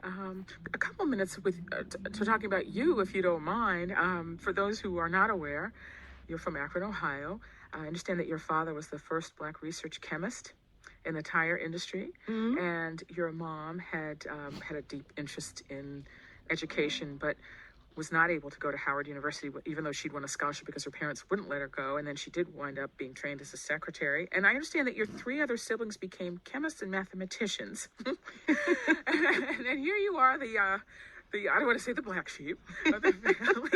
a couple minutes to talking about you, if you don't mind. For those who are not aware, you're from Akron, Ohio. I understand that your father was the first Black research chemist in the tire industry, and your mom had a deep interest in education, but was not able to go to Howard University, even though she'd won a scholarship because her parents wouldn't let her go. And then she did wind up being trained as a secretary. And I understand that your three other siblings became chemists and mathematicians. And here you are, I don't want to say the black sheep of the family,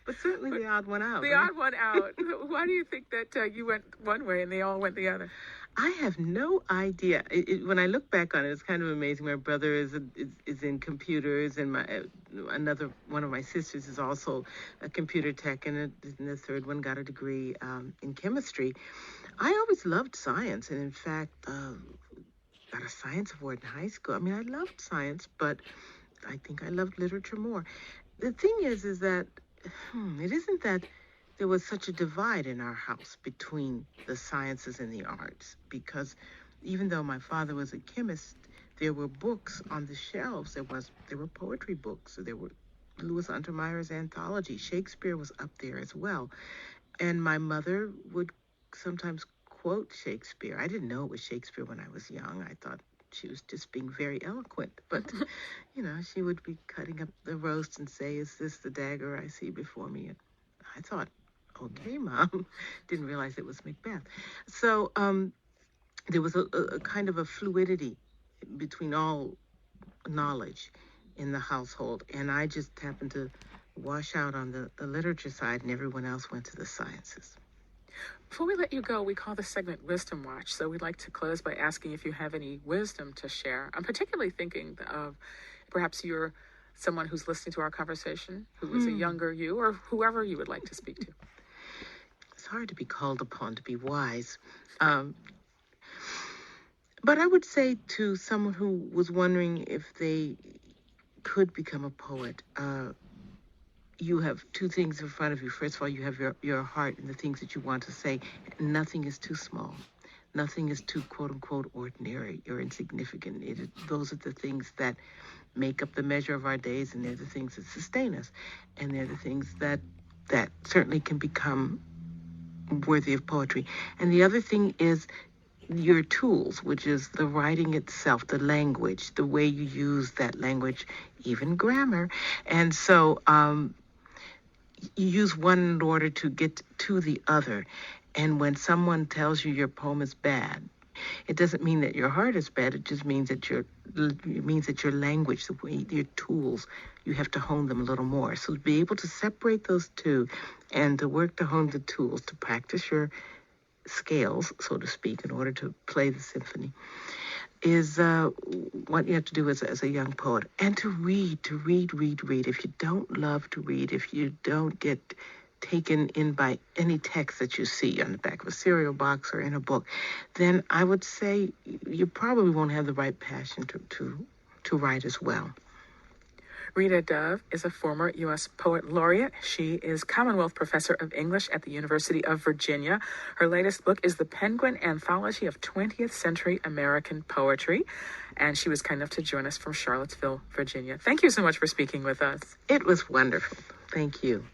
but certainly the odd one out. The odd one out. Why do you think that you went one way and they all went the other? I have no idea. When I look back on it, it's kind of amazing. My brother is in computers, and another one of my sisters is also a computer tech, and the third one got a degree in chemistry. I always loved science, and in fact, got a science award in high school. I mean, I loved science, but I think I loved literature more. The thing is that it isn't that there was such a divide in our house between the sciences and the arts, because even though my father was a chemist, there were books on the shelves. There were poetry books. There were Louis Untermeyer's anthology. Shakespeare was up there as well. And my mother would sometimes quote Shakespeare. I didn't know it was Shakespeare when I was young. I thought she was just being very eloquent. But, she would be cutting up the roast and say, "Is this the dagger I see before me?" And I thought, "Okay, Mom." Didn't realize it was Macbeth. So there was a kind of a fluidity between all knowledge in the household. And I just happened to wash out on the literature side, and everyone else went to the sciences. Before we let you go, we call this segment Wisdom Watch. So we'd like to close by asking if you have any wisdom to share. I'm particularly thinking of perhaps you're someone who's listening to our conversation, who is a younger you, or whoever you would like to speak to. It's hard to be called upon to be wise. But I would say to someone who was wondering if they could become a poet, you have two things in front of you. First of all, you have your heart and the things that you want to say. Nothing is too small. Nothing is too, quote unquote, ordinary or insignificant. Those are the things that make up the measure of our days, and they're the things that sustain us. And they're the things that certainly can become worthy of poetry. And the other thing is your tools, which is the writing itself, the language, the way you use that language, even grammar. And so you use one in order to get to the other. And when someone tells you your poem is bad, it doesn't mean that your heart is bad. It just means that your language, the way, your tools, you have to hone them a little more. So to be able to separate those two and to work to hone the tools, to practice your scales, so to speak, in order to play the symphony, is what you have to do as a young poet. And to read. If you don't love to read, if you don't get taken in by any text that you see on the back of a cereal box or in a book, then I would say you probably won't have the right passion to write as well. Rita Dove is a former U.S. Poet Laureate. She is Commonwealth Professor of English at the University of Virginia. Her latest book is the Penguin Anthology of 20th Century American Poetry. And she was kind enough to join us from Charlottesville, Virginia. Thank you so much for speaking with us. It was wonderful. Thank you.